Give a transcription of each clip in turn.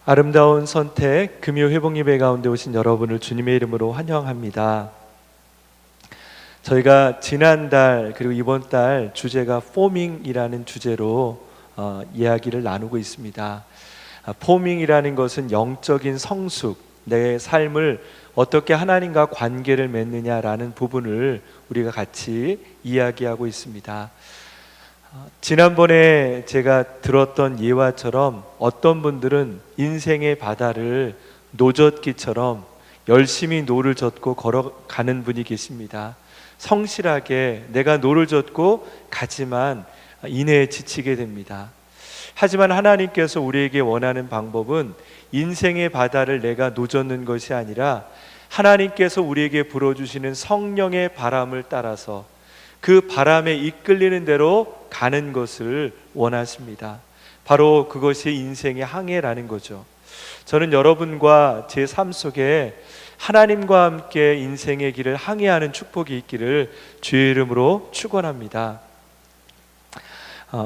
아름다운 선택 금요 회복 예배 가운데 오신 여러분을 주님의 이름으로 환영합니다. 저희가 지난달 그리고 이번 달 주제가 포밍이라는 주제로 이야기를 나누고 있습니다. 포밍이라는 것은 영적인 성숙, 내 삶을 어떻게 하나님과 관계를 맺느냐라는 부분을 우리가 같이 이야기하고 있습니다. 지난번에 제가 들었던 예화처럼 어떤 분들은 인생의 바다를 노젓기처럼 열심히 노를 젓고 걸어가는 분이 계십니다. 성실하게 내가 노를 젓고 가지만 이내에 지치게 됩니다. 하지만 하나님께서 우리에게 원하는 방법은 인생의 바다를 내가 노젓는 것이 아니라 하나님께서 우리에게 불어주시는 성령의 바람을 따라서 그 바람에 이끌리는 대로 가는 것을 원하십니다. 바로 그것이 인생의 항해라는 거죠. 저는 여러분과 제 삶 속에 하나님과 함께 인생의 길을 항해하는 축복이 있기를 주의 이름으로 축원합니다.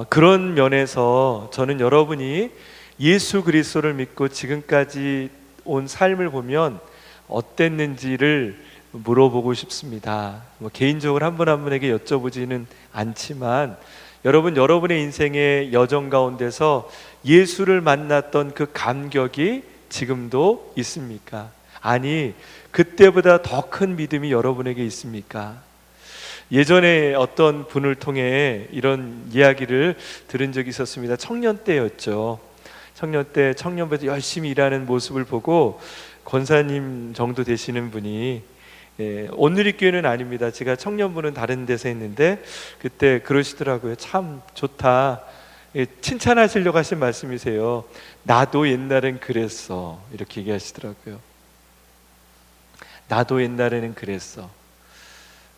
그런 면에서 저는 여러분이 예수 그리스도를 믿고 지금까지 온 삶을 보면 어땠는지를 물어보고 싶습니다. 개인적으로 한 분 한 분에게 여쭤보지는 않지만 여러분의 인생의 여정 가운데서 예수를 만났던 그 감격이 지금도 있습니까? 아니, 그때보다 더 큰 믿음이 여러분에게 있습니까? 예전에 어떤 분을 통해 이런 이야기를 들은 적이 있었습니다. 청년 때였죠. 청년 때 청년부터 열심히 일하는 모습을 보고 권사님 정도 되시는 분이 온누리교회는 아닙니다. 제가 청년부는 다른 데서 했는데 그때 그러시더라고요. 참 좋다. 칭찬하시려고 하신 말씀이세요. 나도 옛날엔 그랬어. 이렇게 얘기하시더라고요. 나도 옛날에는 그랬어.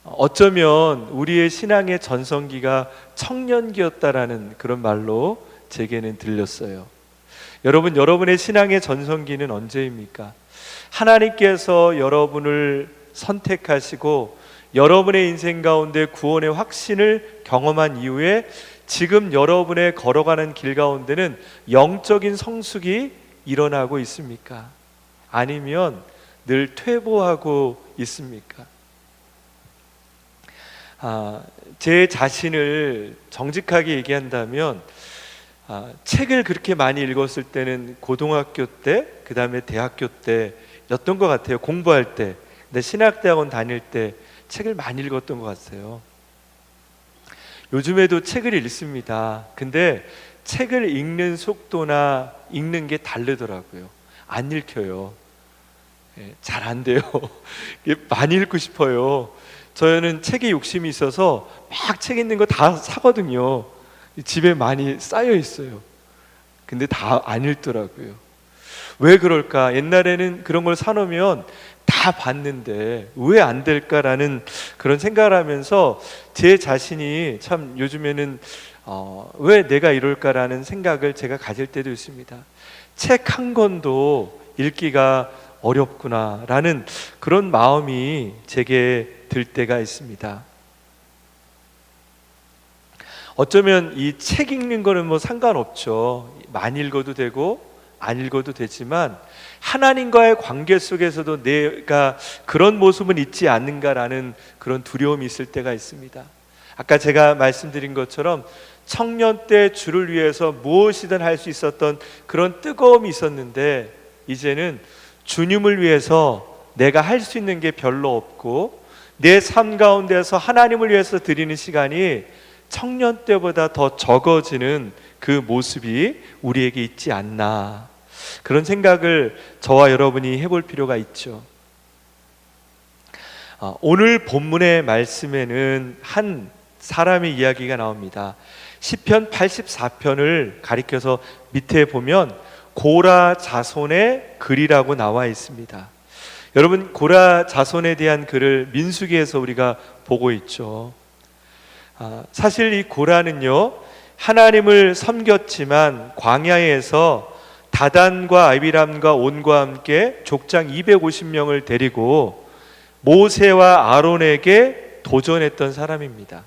어쩌면 우리의 신앙의 전성기가 청년기였다라는 그런 말로 제게는 들렸어요. 여러분의 신앙의 전성기는 언제입니까? 하나님께서 여러분을 선택하시고 여러분의 인생 가운데 구원의 확신을 경험한 이후에 지금 여러분의 걸어가는 길 가운데는 영적인 성숙이 일어나고 있습니까? 아니면 늘 퇴보하고 있습니까? 제 자신을 정직하게 얘기한다면 책을 그렇게 많이 읽었을 때는 고등학교 때, 그 다음에 대학교 때였던 것 같아요. 공부할 때. 근데 신학대학원 다닐 때 책을 많이 읽었던 것 같아요. 요즘에도 책을 읽습니다. 근데 책을 읽는 속도나 읽는 게 다르더라고요. 안 읽혀요. 잘 안 돼요. 많이 읽고 싶어요. 저는 책에 욕심이 있어서 막 책 읽는 거 다 사거든요. 집에 많이 쌓여 있어요. 근데 다 안 읽더라고요. 왜 그럴까? 옛날에는 그런 걸 사놓으면 다 봤는데 왜 안 될까라는 그런 생각을 하면서 제 자신이 참 요즘에는 왜 내가 이럴까라는 생각을 제가 가질 때도 있습니다. 책 한 권도 읽기가 어렵구나라는 그런 마음이 제게 들 때가 있습니다. 어쩌면 이 책 읽는 거는 뭐 상관없죠. 많이 읽어도 되고 안 읽어도 되지만 하나님과의 관계 속에서도 내가 그런 모습은 있지 않는가라는 그런 두려움이 있을 때가 있습니다. 아까 제가 말씀드린 것처럼 청년 때 주를 위해서 무엇이든 할 수 있었던 그런 뜨거움이 있었는데 이제는 주님을 위해서 내가 할 수 있는 게 별로 없고 내 삶 가운데서 하나님을 위해서 드리는 시간이 청년 때보다 더 적어지는 그 모습이 우리에게 있지 않나, 그런 생각을 저와 여러분이 해볼 필요가 있죠. 오늘 본문의 말씀에는 한 사람의 이야기가 나옵니다. 시편 84편을 가리켜서 밑에 보면 고라 자손의 글이라고 나와 있습니다. 여러분, 고라 자손에 대한 글을 민수기에서 우리가 보고 있죠. 사실 이 고라는요, 하나님을 섬겼지만 광야에서 다단과 아비람과 온과 함께 족장 250명을 데리고 모세와 아론에게 도전했던 사람입니다.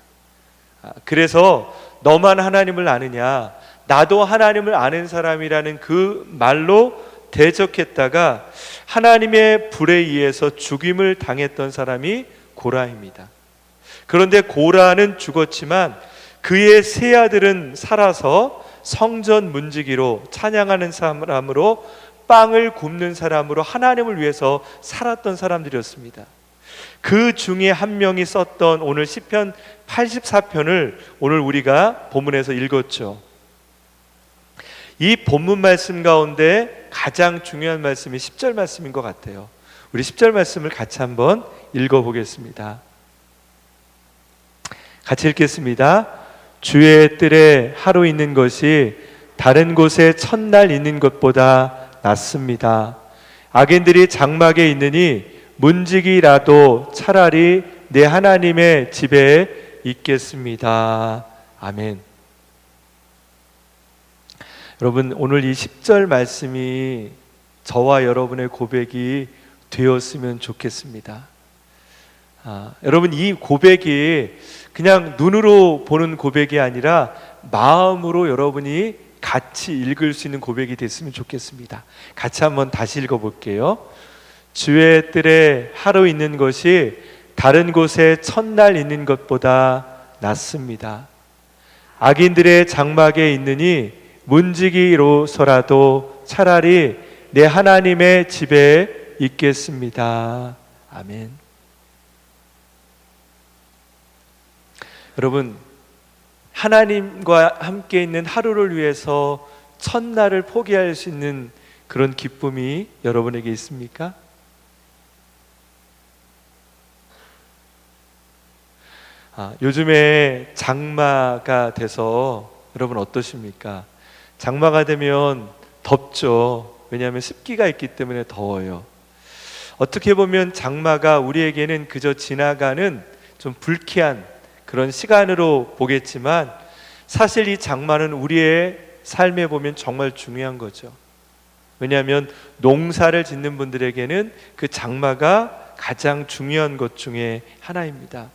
그래서 너만 하나님을 아느냐, 나도 하나님을 아는 사람이라는 그 말로 대적했다가 하나님의 불에 의해서 죽임을 당했던 사람이 고라입니다. 그런데 고라는 죽었지만 그의 세 아들은 살아서 성전 문지기로, 찬양하는 사람으로, 빵을 굽는 사람으로 하나님을 위해서 살았던 사람들이었습니다. 그 중에 한 명이 썼던 오늘 시편 84편을 오늘 우리가 본문에서 읽었죠. 이 본문 말씀 가운데 가장 중요한 말씀이 10절 말씀인 것 같아요. 우리 10절 말씀을 같이 한번 읽어보겠습니다. 같이 읽겠습니다. 주의 뜰에 하루 있는 것이 다른 곳에 첫날 있는 것보다 낫습니다. 악인들이 장막에 있느니 문지기라도 차라리 내 하나님의 집에 있겠습니다. 아멘. 여러분, 오늘 이 10절 말씀이 저와 여러분의 고백이 되었으면 좋겠습니다. 여러분, 이 고백이 그냥 눈으로 보는 고백이 아니라 마음으로 여러분이 같이 읽을 수 있는 고백이 됐으면 좋겠습니다. 같이 한번 다시 읽어볼게요. 주의 뜰에 하루 있는 것이 다른 곳에 첫날 있는 것보다 낫습니다. 악인들의 장막에 있느니 문지기로서라도 차라리 내 하나님의 집에 있겠습니다. 아멘. 여러분, 하나님과 함께 있는 하루를 위해서 첫날을 포기할 수 있는 그런 기쁨이 여러분에게 있습니까? 요즘에 장마가 돼서 여러분 어떠십니까? 장마가 되면 덥죠. 왜냐하면 습기가 있기 때문에 더워요. 어떻게 보면 장마가 우리에게는 그저 지나가는 좀 불쾌한 그런 시간으로 보겠지만 사실 이 장마는 우리의 삶에 보면 정말 중요한 거죠. 왜냐하면 농사를 짓는 분들에게는 그 장마가 가장 중요한 것 중에 하나입니다.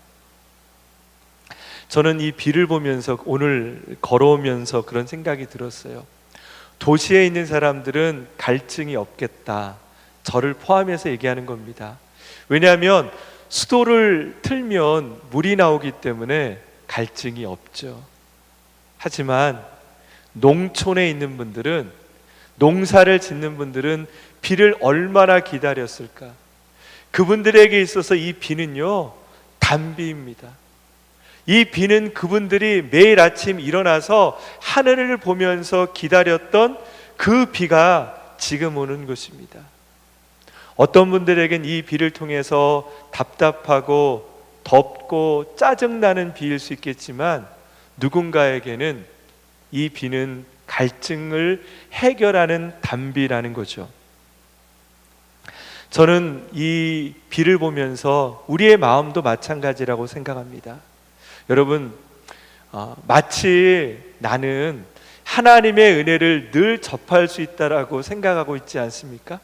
저는 이 비를 보면서 오늘 걸어오면서 그런 생각이 들었어요. 도시에 있는 사람들은 갈증이 없겠다. 저를 포함해서 얘기하는 겁니다. 왜냐하면 수도를 틀면 물이 나오기 때문에 갈증이 없죠. 하지만 농촌에 있는 분들은, 농사를 짓는 분들은 비를 얼마나 기다렸을까? 그분들에게 있어서 이 비는요, 단비입니다. 이 비는 그분들이 매일 아침 일어나서 하늘을 보면서 기다렸던 그 비가 지금 오는 것입니다. 어떤 분들에겐 이 비를 통해서 답답하고 덥고 짜증나는 비일 수 있겠지만 누군가에게는 이 비는 갈증을 해결하는 단비라는 거죠. 저는 이 비를 보면서 우리의 마음도 마찬가지라고 생각합니다. 여러분, 마치 나는 하나님의 은혜를 늘 접할 수 있다라고 생각하고 있지 않습니까?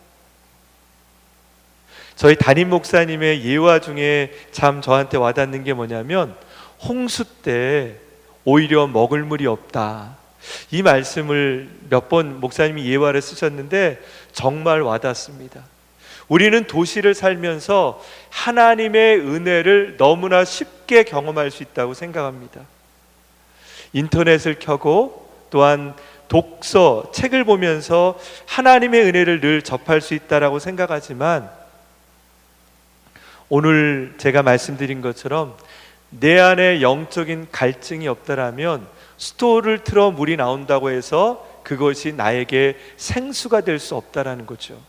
저희 담임 목사님의 예화 중에 참 저한테 와닿는 게 뭐냐면 홍수 때 오히려 먹을 물이 없다. 이 말씀을 몇 번 목사님이 예화를 쓰셨는데 정말 와닿습니다. 우리는 도시를 살면서 하나님의 은혜를 너무나 쉽게 경험할 수 있다고 생각합니다. 인터넷을 켜고 또한 독서, 책을 보면서 하나님의 은혜를 늘 접할 수 있다고 생각하지만 오늘 제가 말씀드린 것처럼 내 안에 영적인 갈증이 없다라면 스토어를 틀어 물이 나온다고 해서 그것이 나에게 생수가 될 수 없다라는 거죠.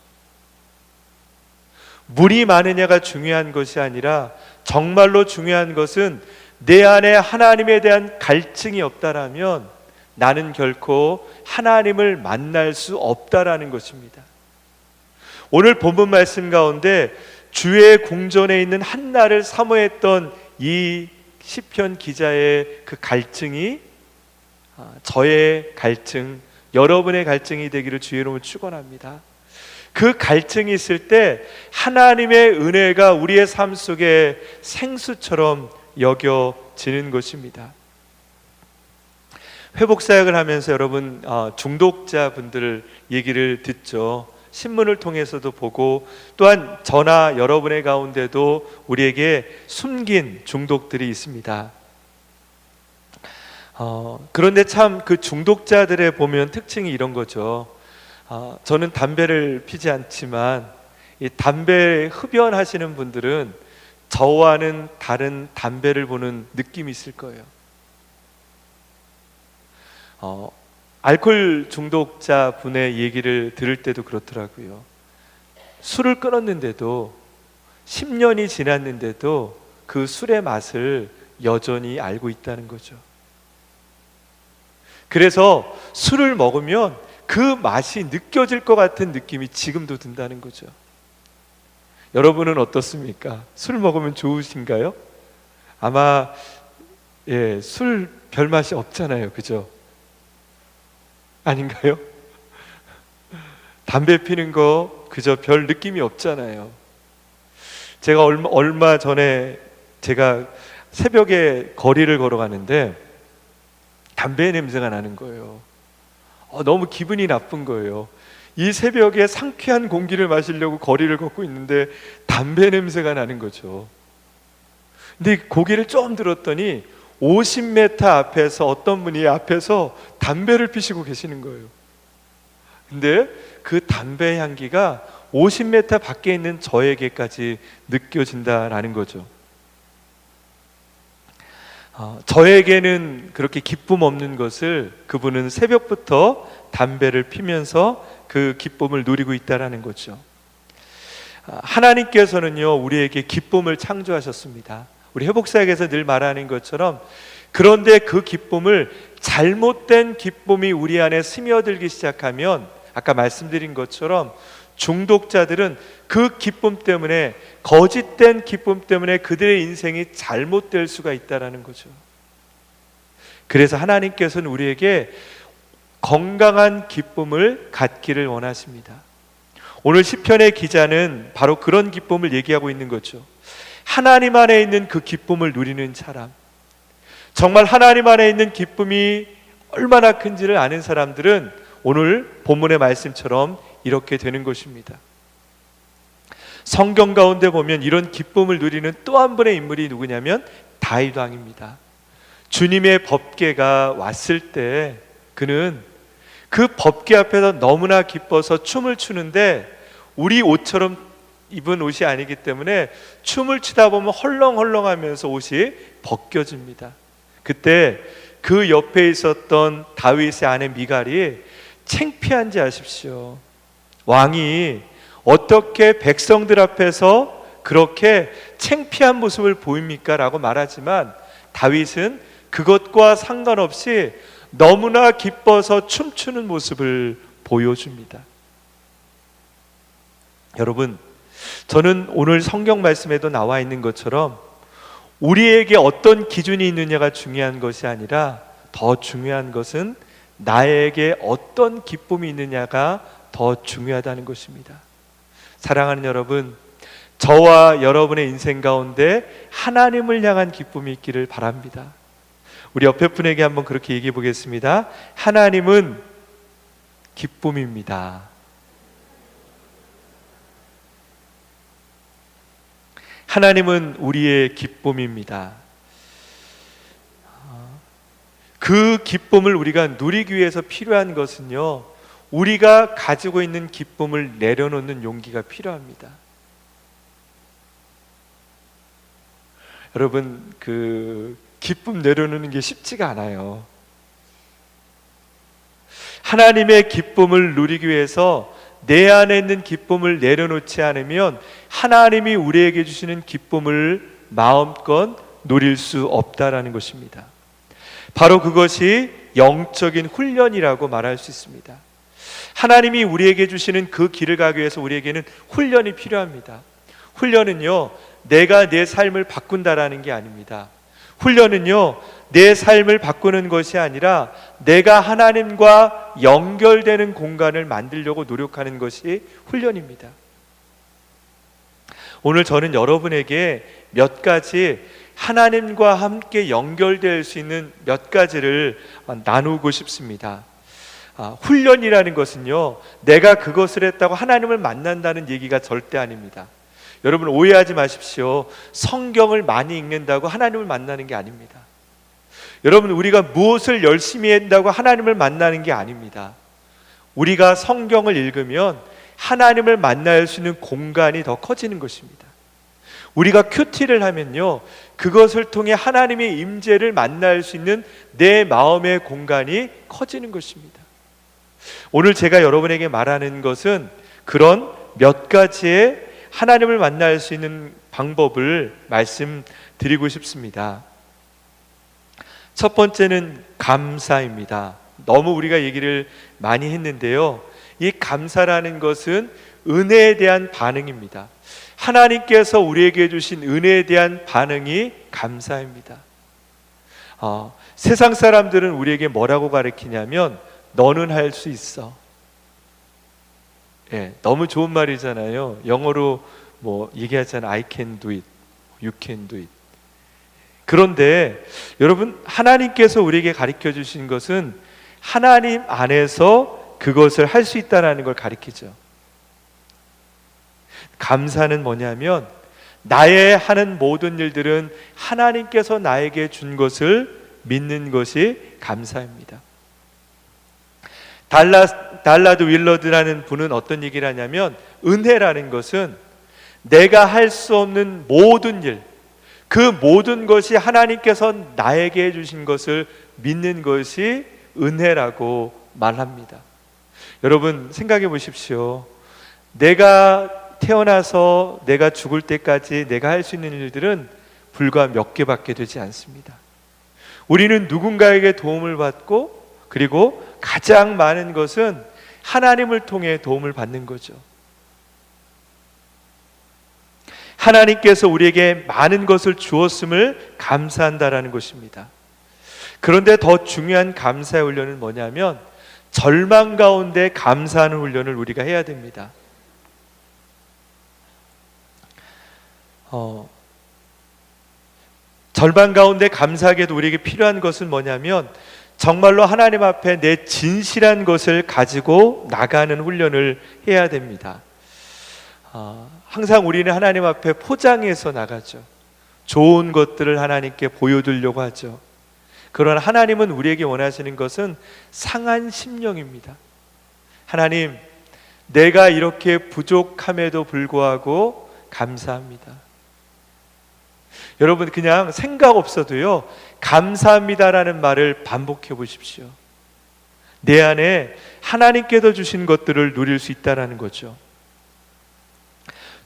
물이 많으냐가 중요한 것이 아니라 정말로 중요한 것은 내 안에 하나님에 대한 갈증이 없다라면 나는 결코 하나님을 만날 수 없다라는 것입니다. 오늘 본문 말씀 가운데 주의 궁전에 있는 한나를 사모했던 이 시편 기자의 그 갈증이 저의 갈증, 여러분의 갈증이 되기를 주의 이름으로 축원합니다. 그 갈증이 있을 때 하나님의 은혜가 우리의 삶 속에 생수처럼 여겨지는 것입니다. 회복 사역을 하면서 여러분 중독자분들 얘기를 듣죠. 신문을 통해서도 보고, 또한 저나 여러분의 가운데도 우리에게 숨긴 중독들이 있습니다. 그런데 참 그 중독자들의 보면 특징이 이런 거죠. 저는 담배를 피지 않지만 이 담배 흡연하시는 분들은 저와는 다른 담배를 보는 느낌이 있을 거예요. 알코올 중독자 분의 얘기를 들을 때도 그렇더라고요. 술을 끊었는데도 10년이 지났는데도 그 술의 맛을 여전히 알고 있다는 거죠. 그래서 술을 먹으면 그 맛이 느껴질 것 같은 느낌이 지금도 든다는 거죠. 여러분은 어떻습니까? 술 먹으면 좋으신가요? 아마 술 별 맛이 없잖아요, 그죠? 아닌가요? 담배 피는 거 그저 별 느낌이 없잖아요. 제가 얼마 전에 제가 새벽에 거리를 걸어가는데 담배 냄새가 나는 거예요. 너무 기분이 나쁜 거예요. 이 새벽에 상쾌한 공기를 마시려고 거리를 걷고 있는데 담배 냄새가 나는 거죠. 근데 고개를 좀 들었더니 50m 앞에서 어떤 분이 앞에서 담배를 피시고 계시는 거예요. 근데 그 담배 향기가 50m 밖에 있는 저에게까지 느껴진다라는 거죠. 저에게는 그렇게 기쁨 없는 것을 그분은 새벽부터 담배를 피면서 그 기쁨을 누리고 있다라는 거죠. 하나님께서는요, 우리에게 기쁨을 창조하셨습니다. 우리 회복사역에서 늘 말하는 것처럼, 그런데 그 기쁨을 잘못된 기쁨이 우리 안에 스며들기 시작하면, 아까 말씀드린 것처럼 중독자들은 그 기쁨 때문에, 거짓된 기쁨 때문에 그들의 인생이 잘못될 수가 있다는 거죠. 그래서 하나님께서는 우리에게 건강한 기쁨을 갖기를 원하십니다. 오늘 시편의 기자는 바로 그런 기쁨을 얘기하고 있는 거죠. 하나님 안에 있는 그 기쁨을 누리는 사람, 정말 하나님 안에 있는 기쁨이 얼마나 큰지를 아는 사람들은 오늘 본문의 말씀처럼 이렇게 되는 것입니다. 성경 가운데 보면 이런 기쁨을 누리는 또 한 분의 인물이 누구냐면 다윗 왕입니다. 주님의 법궤가 왔을 때 그는 그 법궤 앞에서 너무나 기뻐서 춤을 추는데, 우리 옷처럼 입은 옷이 아니기 때문에 춤을 추다 보면 헐렁헐렁하면서 옷이 벗겨집니다. 그때 그 옆에 있었던 다윗의 아내 미갈이 창피한지 아십시오. 왕이 어떻게 백성들 앞에서 그렇게 창피한 모습을 보입니까? 라고 말하지만 다윗은 그것과 상관없이 너무나 기뻐서 춤추는 모습을 보여줍니다. 여러분, 저는 오늘 성경 말씀에도 나와 있는 것처럼 우리에게 어떤 기준이 있느냐가 중요한 것이 아니라 더 중요한 것은 나에게 어떤 기쁨이 있느냐가 더 중요하다는 것입니다. 사랑하는 여러분, 저와 여러분의 인생 가운데 하나님을 향한 기쁨이 있기를 바랍니다. 우리 옆에 분에게 한번 그렇게 얘기해 보겠습니다. 하나님은 기쁨입니다. 하나님은 우리의 기쁨입니다. 그 기쁨을 우리가 누리기 위해서 필요한 것은요, 우리가 가지고 있는 기쁨을 내려놓는 용기가 필요합니다. 여러분, 그 기쁨 내려놓는 게 쉽지가 않아요. 하나님의 기쁨을 누리기 위해서 내 안에 있는 기쁨을 내려놓지 않으면 하나님이 우리에게 주시는 기쁨을 마음껏 누릴 수 없다라는 것입니다. 바로 그것이 영적인 훈련이라고 말할 수 있습니다. 하나님이 우리에게 주시는 그 길을 가기 위해서 우리에게는 훈련이 필요합니다. 훈련은요, 내가 내 삶을 바꾼다라는 게 아닙니다. 훈련은요, 내 삶을 바꾸는 것이 아니라 내가 하나님과 연결되는 공간을 만들려고 노력하는 것이 훈련입니다. 오늘 저는 여러분에게 몇 가지 하나님과 함께 연결될 수 있는 몇 가지를 나누고 싶습니다. 훈련이라는 것은요, 내가 그것을 했다고 하나님을 만난다는 얘기가 절대 아닙니다. 여러분 오해하지 마십시오. 성경을 많이 읽는다고 하나님을 만나는 게 아닙니다. 여러분 우리가 무엇을 열심히 한다고 하나님을 만나는 게 아닙니다. 우리가 성경을 읽으면 하나님을 만날 수 있는 공간이 더 커지는 것입니다. 우리가 큐티를 하면요, 그것을 통해 하나님의 임재를 만날 수 있는 내 마음의 공간이 커지는 것입니다. 오늘 제가 여러분에게 말하는 것은 그런 몇 가지의 하나님을 만날 수 있는 방법을 말씀드리고 싶습니다. 첫 번째는 감사입니다. 너무 우리가 얘기를 많이 했는데요, 이 감사라는 것은 은혜에 대한 반응입니다. 하나님께서 우리에게 주신 은혜에 대한 반응이 감사입니다. 세상 사람들은 우리에게 뭐라고 가르치냐면 너는 할 수 있어. 너무 좋은 말이잖아요. 영어로 뭐 얘기하잖아요. I can do it, you can do it. 그런데 여러분 하나님께서 우리에게 가르쳐 주신 것은 하나님 안에서 그것을 할 수 있다는 걸 가르치죠. 감사는 뭐냐면 나의 하는 모든 일들은 하나님께서 나에게 준 것을 믿는 것이 감사입니다. 달라드 윌러드라는 분은 어떤 얘기를 하냐면 은혜라는 것은 내가 할 수 없는 모든 일, 그 모든 것이 하나님께서 나에게 해주신 것을 믿는 것이 은혜라고 말합니다. 여러분 생각해 보십시오. 내가 태어나서 내가 죽을 때까지 내가 할 수 있는 일들은 불과 몇 개밖에 되지 않습니다. 우리는 누군가에게 도움을 받고 그리고 가장 많은 것은 하나님을 통해 도움을 받는 거죠. 하나님께서 우리에게 많은 것을 주었음을 감사한다라는 것입니다. 그런데 더 중요한 감사의 훈련은 뭐냐면 절망 가운데 감사하는 훈련을 우리가 해야 됩니다. 절망 가운데 감사하게도 우리에게 필요한 것은 뭐냐면 정말로 하나님 앞에 내 진실한 것을 가지고 나가는 훈련을 해야 됩니다. 항상 우리는 하나님 앞에 포장해서 나가죠. 좋은 것들을 하나님께 보여드리려고 하죠. 그러나 하나님은 우리에게 원하시는 것은 상한 심령입니다. 하나님, 내가 이렇게 부족함에도 불구하고 감사합니다. 여러분 그냥 생각 없어도요, 감사합니다라는 말을 반복해 보십시오. 내 안에 하나님께서 주신 것들을 누릴 수 있다는 거죠.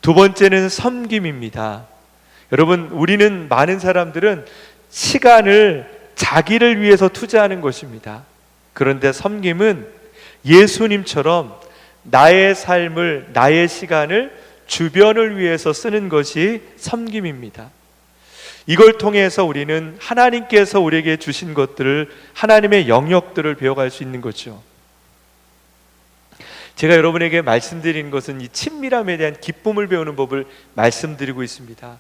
두 번째는 섬김입니다. 여러분 우리는 많은 사람들은 시간을 자기를 위해서 투자하는 것입니다. 그런데 섬김은 예수님처럼 나의 삶을, 나의 시간을 주변을 위해서 쓰는 것이 섬김입니다. 이걸 통해서 우리는 하나님께서 우리에게 주신 것들을, 하나님의 영역들을 배워갈 수 있는 거죠. 제가 여러분에게 말씀드리는 것은 이 친밀함에 대한 기쁨을 배우는 법을 말씀드리고 있습니다.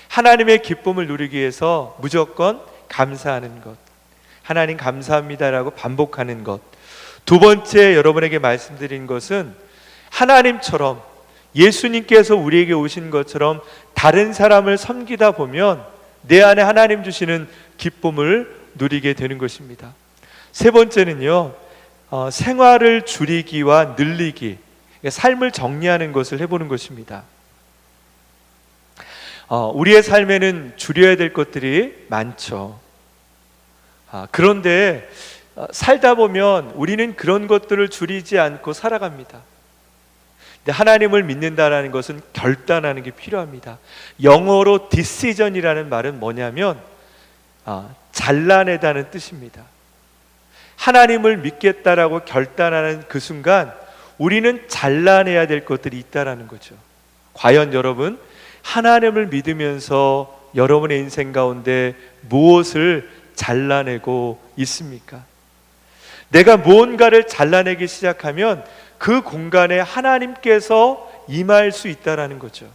하나님의 기쁨을 누리기 위해서 무조건 감사하는 것, 하나님 감사합니다라고 반복하는 것. 두 번째 여러분에게 말씀드린 것은 하나님처럼, 예수님께서 우리에게 오신 것처럼 다른 사람을 섬기다 보면 내 안에 하나님 주시는 기쁨을 누리게 되는 것입니다. 세 번째는요, 생활을 줄이기와 늘리기, 삶을 정리하는 것을 해보는 것입니다. 우리의 삶에는 줄여야 될 것들이 많죠. 그런데 살다 보면 우리는 그런 것들을 줄이지 않고 살아갑니다. 근데 하나님을 믿는다는 것은 결단하는 게 필요합니다. 영어로 decision이라는 말은 뭐냐면 잘라내다는 뜻입니다. 하나님을 믿겠다라고 결단하는 그 순간 우리는 잘라내야 될 것들이 있다라는 거죠. 과연 여러분 하나님을 믿으면서 여러분의 인생 가운데 무엇을 잘라내고 있습니까? 내가 무언가를 잘라내기 시작하면 그 공간에 하나님께서 임할 수 있다라는 거죠.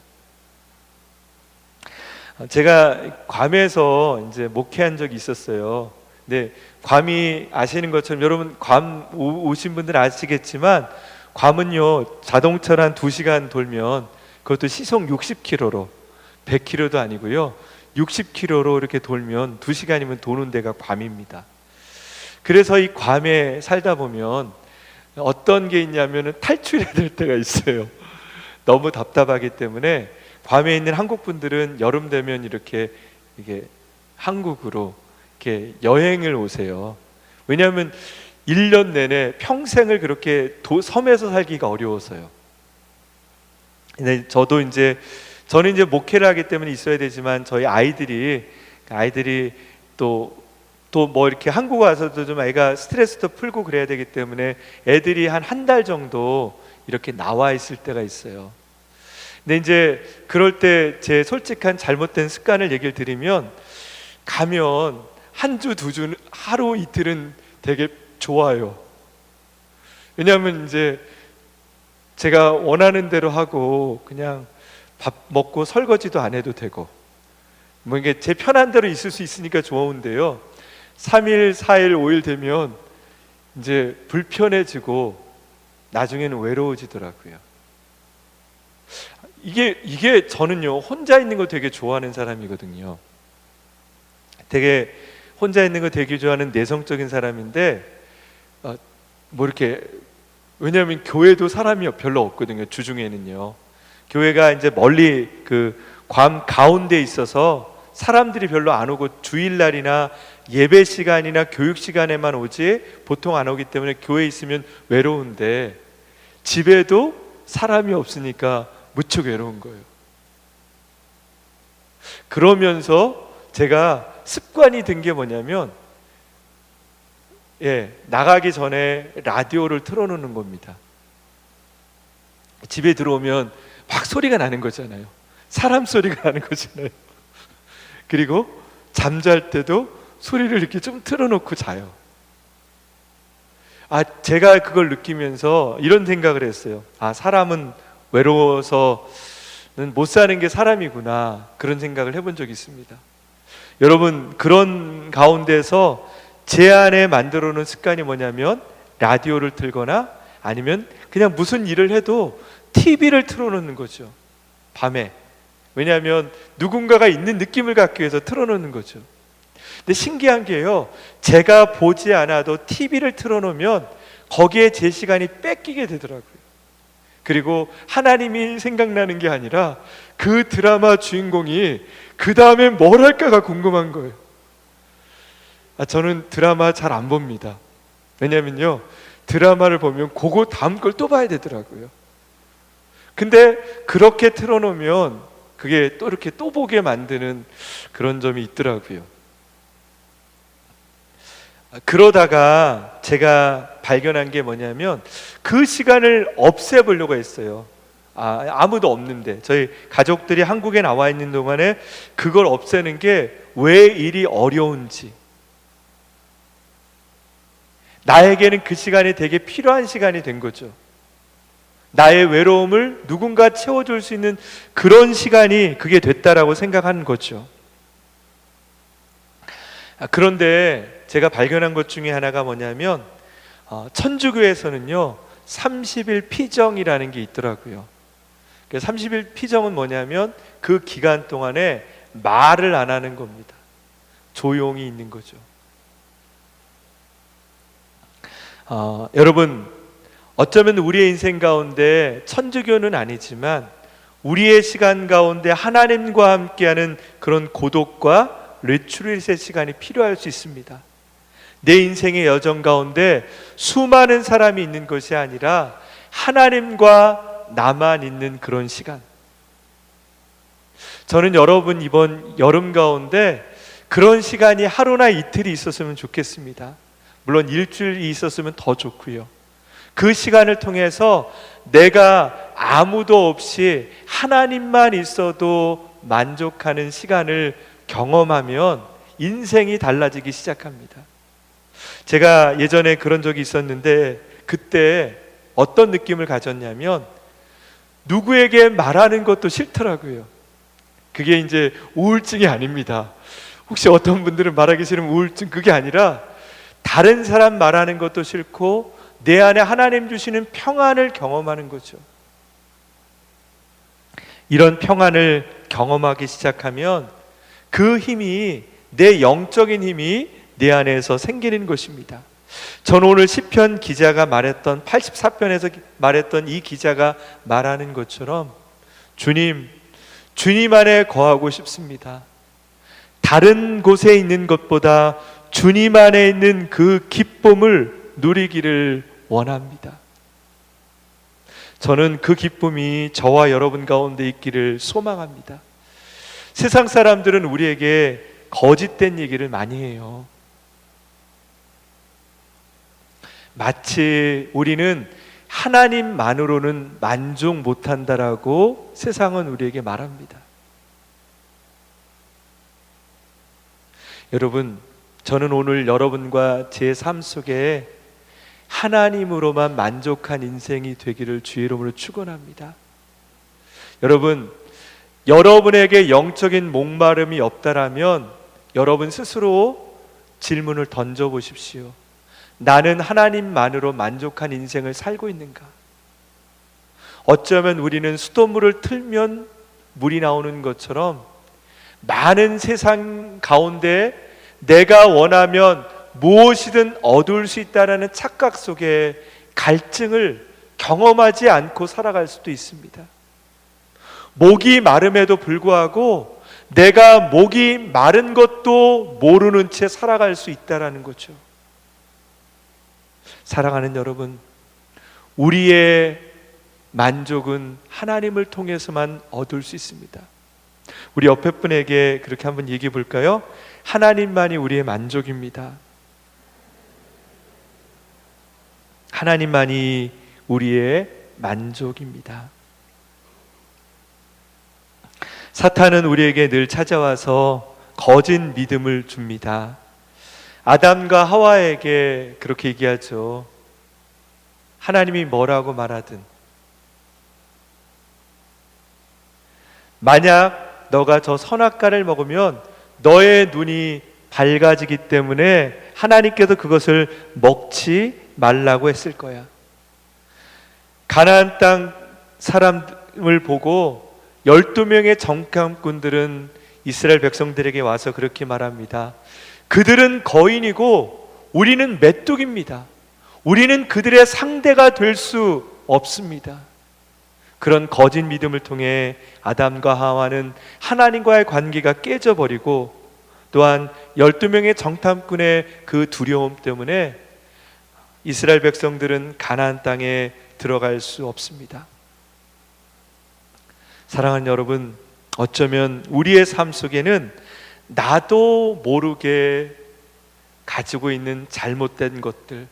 제가 괌에서 이제 목회한 적이 있었어요. 네, 괌이 아시는 것처럼 여러분 괌 오신 분들 아시겠지만 괌은요 자동차로 한 2시간 돌면 그것도 시속 60km로 100km도 아니고요 60km로 이렇게 돌면 2시간이면 도는 데가 괌입니다. 그래서 이 괌에 살다 보면 어떤 게 있냐면은 탈출해야 될 때가 있어요. 너무 답답하기 때문에 괌에 있는 한국 분들은 여름 되면 이렇게 한국으로 이렇게 여행을 오세요. 왜냐하면 1년 내내 평생을 그렇게 섬에서 살기가 어려워서요. 근데 저는 이제 목회를 하기 때문에 있어야 되지만 저희 아이들이 또 뭐 이렇게 한국 와서도 좀 애가 스트레스도 풀고 그래야 되기 때문에 애들이 한 달 정도 이렇게 나와 있을 때가 있어요. 근데 이제 그럴 때 제 솔직한 잘못된 습관을 얘기를 드리면 가면 한 주, 2주, 하루 이틀은 되게 좋아요. 왜냐하면 이제 제가 원하는 대로 하고 그냥 밥 먹고 설거지도 안 해도 되고 뭐 이게 제 편한 대로 있을 수 있으니까 좋은데요. 3일, 4일, 5일 되면 이제 불편해지고 나중에는 외로워지더라고요. 이게 저는요 혼자 있는 거 되게 좋아하는 사람이거든요. 되게 혼자 있는 거 되게 좋아하는 내성적인 사람인데 뭐 이렇게 왜냐하면 교회도 사람이 별로 없거든요. 주중에는요. 교회가 이제 멀리 그 괌 가운데 있어서 사람들이 별로 안 오고 주일날이나 예배 시간이나 교육 시간에만 오지 보통 안 오기 때문에 교회에 있으면 외로운데 집에도 사람이 없으니까 무척 외로운 거예요. 그러면서 제가 습관이 든 게 뭐냐면 나가기 전에 라디오를 틀어놓는 겁니다. 집에 들어오면 막 소리가 나는 거잖아요. 사람 소리가 나는 거잖아요. 그리고 잠잘 때도 소리를 이렇게 좀 틀어놓고 자요. 제가 그걸 느끼면서 이런 생각을 했어요. 사람은 외로워서는 못 사는 게 사람이구나, 그런 생각을 해본 적이 있습니다. 여러분, 그런 가운데서 제 안에 만들어 놓은 습관이 뭐냐면 라디오를 틀거나 아니면 그냥 무슨 일을 해도 TV를 틀어놓는 거죠. 밤에. 왜냐하면 누군가가 있는 느낌을 갖기 위해서 틀어놓는 거죠. 근데 신기한 게요, 제가 보지 않아도 TV를 틀어놓으면 거기에 제 시간이 뺏기게 되더라고요. 그리고 하나님이 생각나는 게 아니라 그 드라마 주인공이 그 다음에 뭘 할까가 궁금한 거예요. 저는 드라마 잘 안 봅니다. 왜냐면요, 드라마를 보면 그거 다음 걸 또 봐야 되더라고요. 근데 그렇게 틀어놓으면 그게 또 이렇게 또 보게 만드는 그런 점이 있더라고요. 그러다가 제가 발견한 게 뭐냐면 그 시간을 없애보려고 했어요. 아무도 없는데 저희 가족들이 한국에 나와 있는 동안에 그걸 없애는 게 왜 일이 어려운지, 나에게는 그 시간이 되게 필요한 시간이 된 거죠. 나의 외로움을 누군가 채워줄 수 있는 그런 시간이 그게 됐다라고 생각하는 거죠. 그런데 제가 발견한 것 중에 하나가 뭐냐면 천주교에서는요 30일 피정이라는 게 있더라고요. 30일 피정은 뭐냐면 그 기간 동안에 말을 안 하는 겁니다. 조용히 있는 거죠. 여러분, 어쩌면 우리의 인생 가운데 천주교는 아니지만 우리의 시간 가운데 하나님과 함께하는 그런 고독과 리트릿의 시간이 필요할 수 있습니다. 내 인생의 여정 가운데 수많은 사람이 있는 것이 아니라 하나님과 나만 있는 그런 시간. 저는 여러분 이번 여름 가운데 그런 시간이 하루나 이틀이 있었으면 좋겠습니다. 물론 일주일이 있었으면 더 좋고요. 그 시간을 통해서 내가 아무도 없이 하나님만 있어도 만족하는 시간을 경험하면 인생이 달라지기 시작합니다. 제가 예전에 그런 적이 있었는데 그때 어떤 느낌을 가졌냐면 누구에게 말하는 것도 싫더라고요. 그게 이제 우울증이 아닙니다. 혹시 어떤 분들은 말하기 싫으면 우울증, 그게 아니라 다른 사람 말하는 것도 싫고 내 안에 하나님 주시는 평안을 경험하는 거죠. 이런 평안을 경험하기 시작하면 그 힘이, 내 영적인 힘이 내 안에서 생기는 것입니다. 저는 오늘 시편 기자가 말했던 84편에서 말했던 이 기자가 말하는 것처럼 주님 안에 거하고 싶습니다. 다른 곳에 있는 것보다 주님 안에 있는 그 기쁨을 누리기를 원합니다. 저는 그 기쁨이 저와 여러분 가운데 있기를 소망합니다. 세상 사람들은 우리에게 거짓된 얘기를 많이 해요. 마치 우리는 하나님만으로는 만족 못한다라고 세상은 우리에게 말합니다. 여러분, 저는 오늘 여러분과 제 삶 속에 하나님으로만 만족한 인생이 되기를 주의 이름으로 축원합니다. 여러분, 여러분에게 영적인 목마름이 없다라면 여러분 스스로 질문을 던져보십시오. 나는 하나님만으로 만족한 인생을 살고 있는가? 어쩌면 우리는 수돗물을 틀면 물이 나오는 것처럼 많은 세상 가운데 내가 원하면 무엇이든 얻을 수 있다는 착각 속에 갈증을 경험하지 않고 살아갈 수도 있습니다. 목이 마름에도 불구하고 내가 목이 마른 것도 모르는 채 살아갈 수 있다는 거죠. 사랑하는 여러분, 우리의 만족은 하나님을 통해서만 얻을 수 있습니다. 우리 옆에 분에게 그렇게 한번 얘기해 볼까요? 하나님만이 우리의 만족입니다. 하나님만이 우리의 만족입니다. 사탄은 우리에게 늘 찾아와서 거짓 믿음을 줍니다. 아담과 하와에게 그렇게 얘기하죠. 하나님이 뭐라고 말하든 만약 너가 저 선악과를 먹으면 너의 눈이 밝아지기 때문에 하나님께서 그것을 먹지 말라고 했을 거야. 가나안 땅 사람을 보고 12명의 정탐꾼들은 이스라엘 백성들에게 와서 그렇게 말합니다. 그들은 거인이고 우리는 메뚜기입니다. 우리는 그들의 상대가 될 수 없습니다. 그런 거짓 믿음을 통해 아담과 하와는 하나님과의 관계가 깨져버리고 또한 12명의 정탐꾼의 그 두려움 때문에 이스라엘 백성들은 가나안 땅에 들어갈 수 없습니다. 사랑하는 여러분, 어쩌면 우리의 삶 속에는 나도 모르게 가지고 있는 잘못된 것들,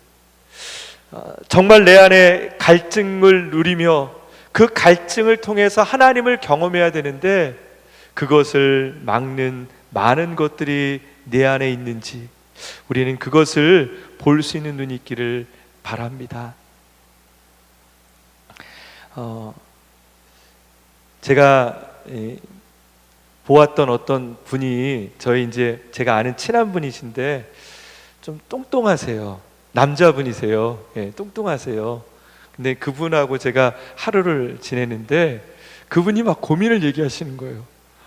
정말 내 안에 갈증을 누리며 그 갈증을 통해서 하나님을 경험해야 되는데 그것을 막는 많은 것들이 내 안에 있는지 우리는 그것을 볼 수 있는 눈이 있기를 바랍니다. 제가 보았던 어떤 분이 제가 아는 친한 분이신데 좀 똥똥하세요. 남자분이세요. 똥똥하세요. 근데 그분하고 제가 하루를 지내는데 그분이 막 고민을 얘기하시는 거예요.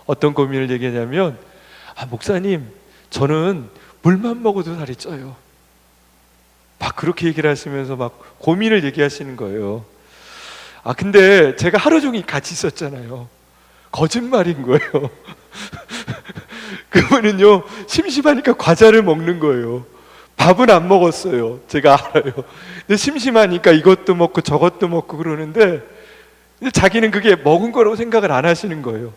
어떤 고민을 얘기하냐면 목사님, 저는 물만 먹어도 살이 쪄요. 막 그렇게 얘기를 하시면서 막 고민을 얘기하시는 거예요. 근데 제가 하루 종일 같이 있었잖아요. 거짓말인 거예요. 그분은요, 심심하니까 과자를 먹는 거예요. 밥은 안 먹었어요. 제가 알아요. 근데 심심하니까 이것도 먹고 저것도 먹고 그러는데 자기는 그게 먹은 거라고 생각을 안 하시는 거예요.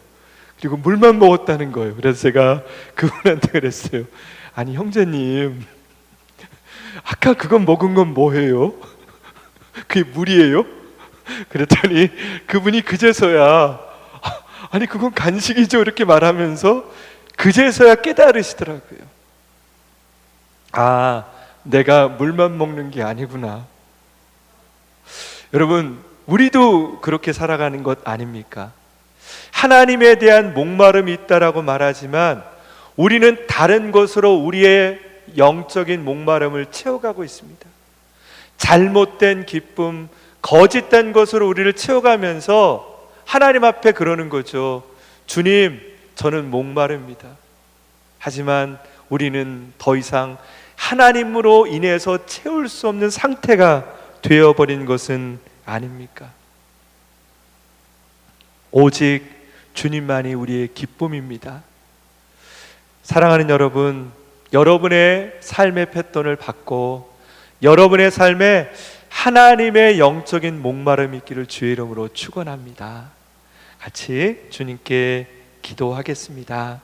그리고 물만 먹었다는 거예요. 그래서 제가 그분한테 그랬어요. 아니 형제님, 아까 그건 먹은 건 뭐예요? 그게 물이에요? 그랬더니 그분이 그제서야 아니 그건 간식이죠 이렇게 말하면서 그제서야 깨달으시더라고요. 내가 물만 먹는 게 아니구나. 여러분, 우리도 그렇게 살아가는 것 아닙니까? 하나님에 대한 목마름이 있다라고 말하지만 우리는 다른 것으로 우리의 영적인 목마름을 채워가고 있습니다. 잘못된 기쁨, 거짓된 것으로 우리를 채워가면서 하나님 앞에 그러는 거죠. 주님, 저는 목마릅니다. 하지만 우리는 더 이상 하나님으로 인해서 채울 수 없는 상태가 되어버린 것은 아닙니까? 오직 주님만이 우리의 기쁨입니다. 사랑하는 여러분, 여러분의 삶의 팻돈을 받고 여러분의 삶에 하나님의 영적인 목마름이 있기를 주의 이름으로 축원합니다. 같이 주님께 기도하겠습니다.